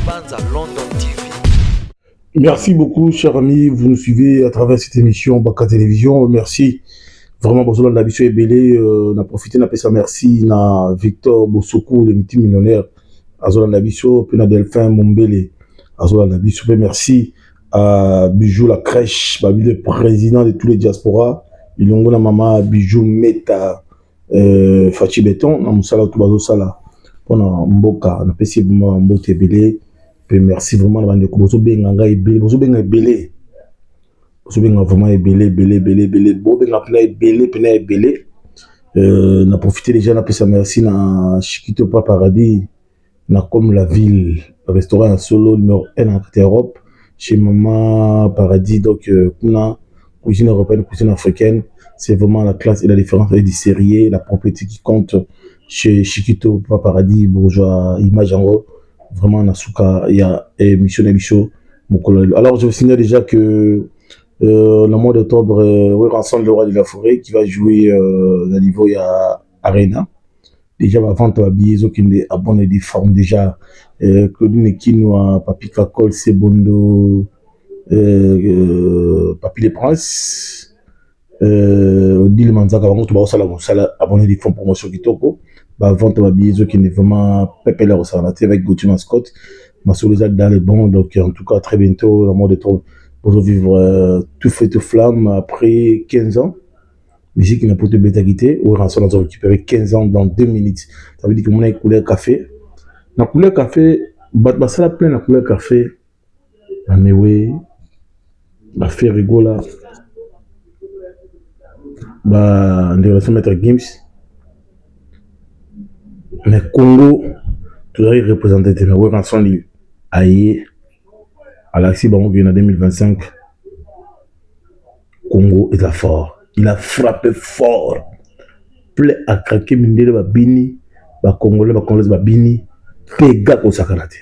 Banza London TV. Merci beaucoup, chers amis. Vous nous suivez à travers cette émission Baka Télévision. Merci. Vraiment, Bozola Nabiso Ebele, on a profité, on a fait ça. Merci à Victor Bossoko, le multimillionnaire. Azola Nabiso, puis à Delphin Mombele. Azola Nabiso, merci à Bijou la crèche, le président de tous les diasporas. Il y a un maman Bijou Meta Fachi Beton, on a Moussala Toubazo Sala. On a Mboka, on a fait vraiment Mboka Ebele. Merci vraiment de Bozo Benganga Ebele. Bozo Benga Ebele. Bozo Benga vraiment Ebele, Ebele, Ebele, Ebele. Bozo Benga Pena Ebele, Pena Ebele. On a profité déjà, on a fait ça. Merci à Chiquito Paradis. On a comme la ville, restaurant solo numéro 1 en Europe. Chez Maman Paradis. Donc, on a cuisine européenne, cuisine africaine. C'est vraiment la classe et la différence avec des séries, la propriété qui compte chez Chiquito Paradis, bourgeois, image en haut. Vraiment, Nasuka, il y a émission Ebicho. Alors, je vous signale déjà que le mois d'octobre, Ransom, le roi de la forêt, qui va jouer dans le niveau Arena. Déjà, avant de billets, qui est abonné des formes déjà. Claudine Kino, Papi Kakol, Sebondo, Papi Les Princes, Odile Manzaka, avant tout abonné des fonds promotion qui topo. Avant de billets, qui est vraiment pépé au Sarnaté avec Gauthier Mascotte. Massoulisa dans les bons. Donc, en tout cas, très bientôt, le mois d'octobre, pour vivre tout feu, tout flamme après 15 ans. Musique n'a pas de bêta guité, ou Ransom a récupéré 15 ans dans 2 minutes. Ça veut dire que mon a couleur café. La couleur café, ça la plein la couleur café. Mais oui, bah fait rigola. Bah, on devrait se mettre Gims. Mais Congo, tu dois y représenter tes meilleurs Ransom aïe. À l'Axi Bango qui est en 2025. Congo est à fort. Il a frappé fort. Plaît à craquer Mindele Babini, Congolais, Congolais Babini, Pega au Sakanate.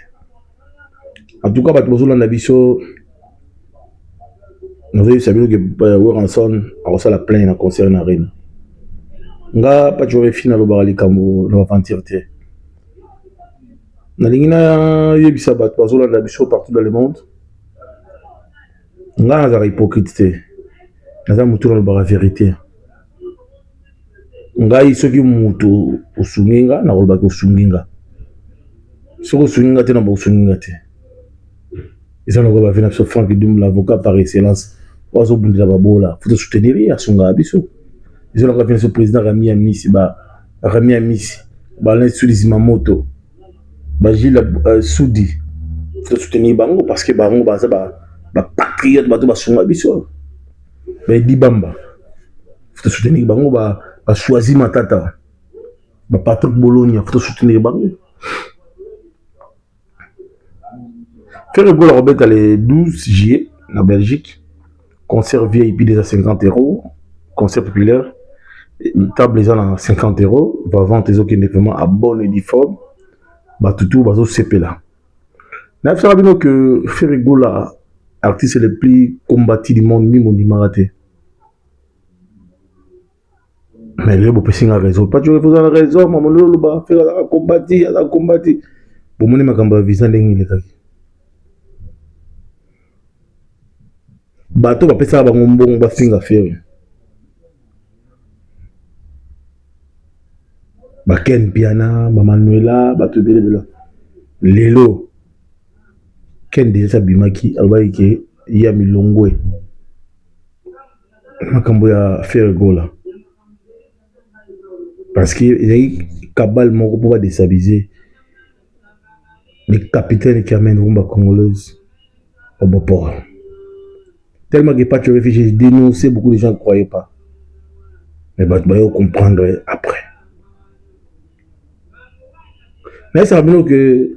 En tout cas, Batbozola Nabiso, nous avons salué que Ransom a reçu la plainte dans le concert en arène. Nga pas toujours fini le barali kambo dans l'aventure. Nalingina yebisa Batbozola Nabiso partout dans le monde. Nga n'a pas hypocrite. Naza mutu na lobaka vérité. Ngai soki mutu osunginga na kolobaka osunginga. Soko osunginga te na ba osunginga te. Ils ont ba vena so Franck Dum l'avocat par excellence. Ozo bundila babola, faut soutenir asunga biso. Ils ont vena so président Rami Amisi ba l'institut Zimamoto. Ba Gilles Soudi. Faut soutenir bango parce que bango ba patriote ba to ba sunga biso. Di Bamba. Faut soutenir bango ba choisi Matata. Ba Patrick Bologna, faut soutenir bango. Faire le goal Robert le 12 juillet en Belgique. Concert VIP déjà 50 €. Concert populaire. Table les gens à 50 €. Va vendre les autres qui sont vraiment à bonne uniforme. Ba tout bazo CP là. N'a fait rapidement que faire le goal là. Artiste le plus combattu du monde, Mimo Dimaraté. Mais les beaux personnes ont raison. Pas toujours vous avez raison, maman le bas faire la combattre. Pour mon ma kamba visa dengi le bateau va pesa ba ngombong ba finga faire. Ba Ken Piana, ba Manuela, ba to bele lelo. Ken déjà bimaki albayi ke ya milongwe. Makambo ya faire gola. Parce que il y a eu cabal moko pour déstabiliser les capitaines qui amènent Rumba congolaise au bon port. Tellement que pas de réfugiés dénoncé, beaucoup de gens ne croyaient pas. Mais bah, tu vas comprendre après. Mais ça veut dire que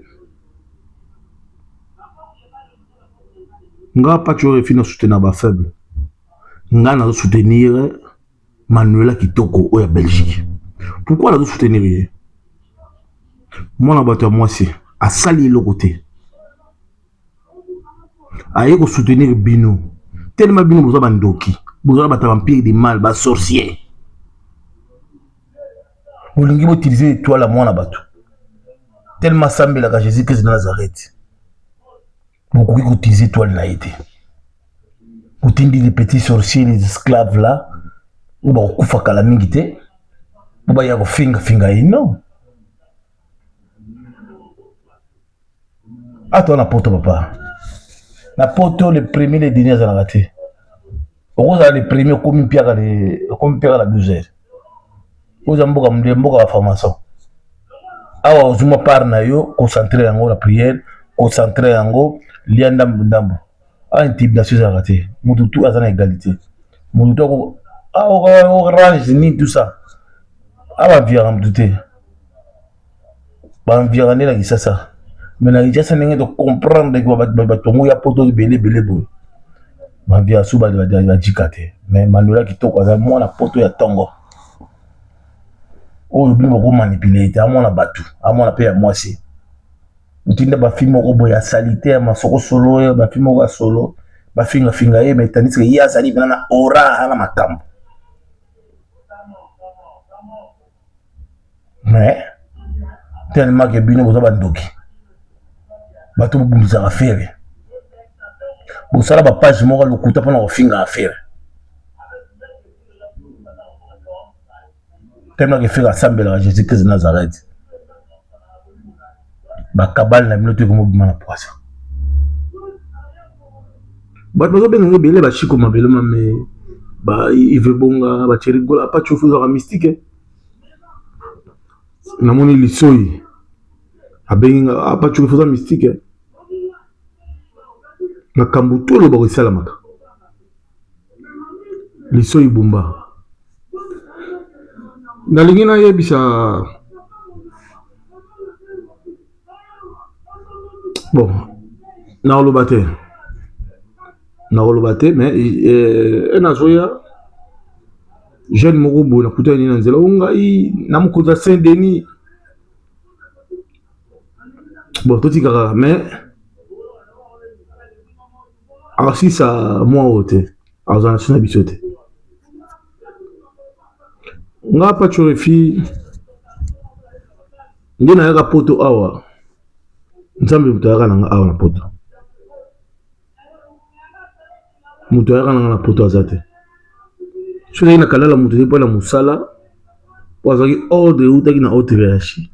nga pas de réfugiés soutenir ba faible. Nga na soutenir Manuela Kitoko ou la Belgique. Pourquoi la soutenir? Moi, la bateau à moi, c'est à salir le côté. À y soutenir Bino. Tellement Bino, vous avez un doki. Vous avez un vampire de mal, un sorcier. Vous avez utilisé l'étoile à moi, la bateau. Tellement semblé la Jésus que c'est dans Nazareth. beaucoup qui utilisent toile n'a été. Vous tenez les petits sorciers, les esclaves là, ou bien vous faites la mingité, ou bien vous faites non. Attends la porte papa. La porte les premiers les derniers à la rater. Vous avez les premiers comme une pierre à la douzaine. Vous avez un la formation. Alors vous me parlez concentrer en la prière, concentrer en liandam ndambo. Un type d'association à rater. Mon tout à égalité. Mon tout orange ni tout ça. Ah va me douter. Ba environner la ça. Mais la richesse n'est de comprendre que ya poto belé boy. Ba via suba de jikate. Mais manula qui to kwa moi na poto ya tongo. Oh le bimo ko manipuler à moi na batu, à moi na paix à moi c'est. Utinda ba film ko boya salité ma soko solo ba film ko solo ba finga mais tandis que ya sali na aura ala makambo. Mais tellement que bino ko bandoki. Bato bumisa affaire. Bon ça la page moko le kuta pona finga affaire. Tellement que faire assemblée à Jésus-Christ de Nazareth. Ba kabal na minute ko mo bimana poisa. Ba bazo benga belé ba chiko mabele mais ba il veut bonga ba cherigola pas chofu za mystique. Na moni lisoi. Abenga pas chofu za mystique. Na kambuto lo ba ko salamaka. Lisoi bumba. Nalingi na yebisa bon na olobate mais na zoya jeune morubo na kutani na nzela ungai na mukuza Saint-Denis bon toti kaka mais asi sa moi ote azana sina bisote nga pa chorefi ndina yaka poto awa nzambe mutayaka nanga awa na poto mutayaka nanga na poto azate soki na kalala mutu te pona musala po azaki ordre utaki na haute hiérarchie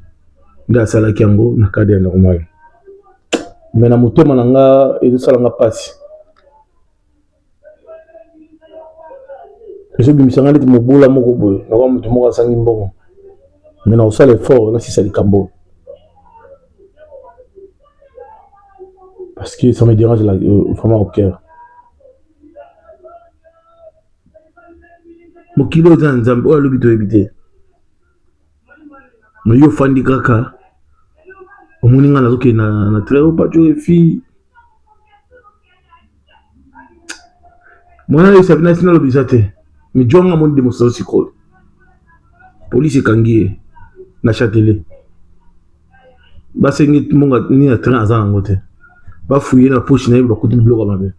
nde asalaki yango na cadre ya normal mais na motema nanga ezosalanga pasi je bimisa ngandi mobula moko boye na mutu moko asangi mbongo mais na osala effort na sisa likambo parce que ça me dérange vraiment au cœur. Mokilo za nzambe o alobi to ebite no yo fandi kaka omoni nga nazoke na très haut pas de fille mwana yesa bina sina lobi zate mi jonga mon démonstration siko police kangie na Châtelet ba sengi monga ni na train azana ngote ba fouiller na poche na ba kutu bloc mabe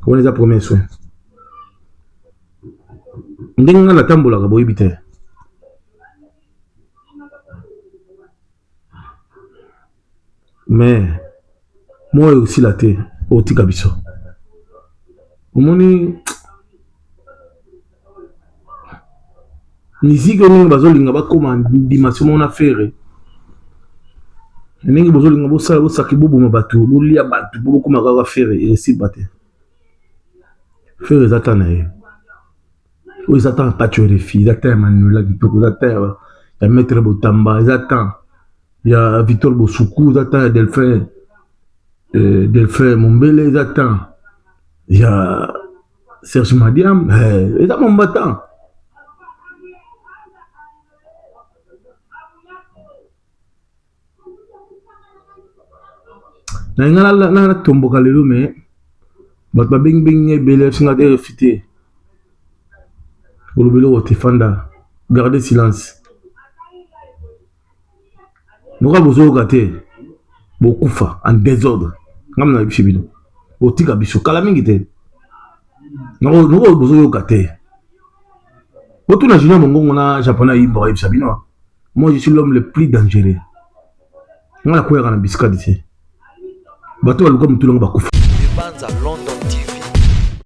on les a promis soin ndinga na tambola ka boyibi te mais moi aussi la te otika biso omoni musique oninga bazolinga bakoma dimension mona faire ndenge bozolinga bosala bosaki boboma bato bolia bato bokoma kaka faire irréciproque te faire ezata na ye oyo eza temps pas tuer les filles eza temps ya Manuela kitoko eza temps ya Maître Botamba eza temps ya Victor Bosuku eza temps ya Delphin Mombele eza temps ya Serge Madiam eza momba temps na ngala na tomboka lelo mais bato babengi ebele singa te refité olobelo otefanda gardez silence noka bozoyoka te bokufa en désordre ngam na biso bino botika biso kala mingi te noka bozoyoka te botuna junior mongongo na japonais yimba yebisa bino moi je suis l'homme le plus dangereux ngala koyaka na bisikadi te bato baluka mutu nango bakufa Banza London TV.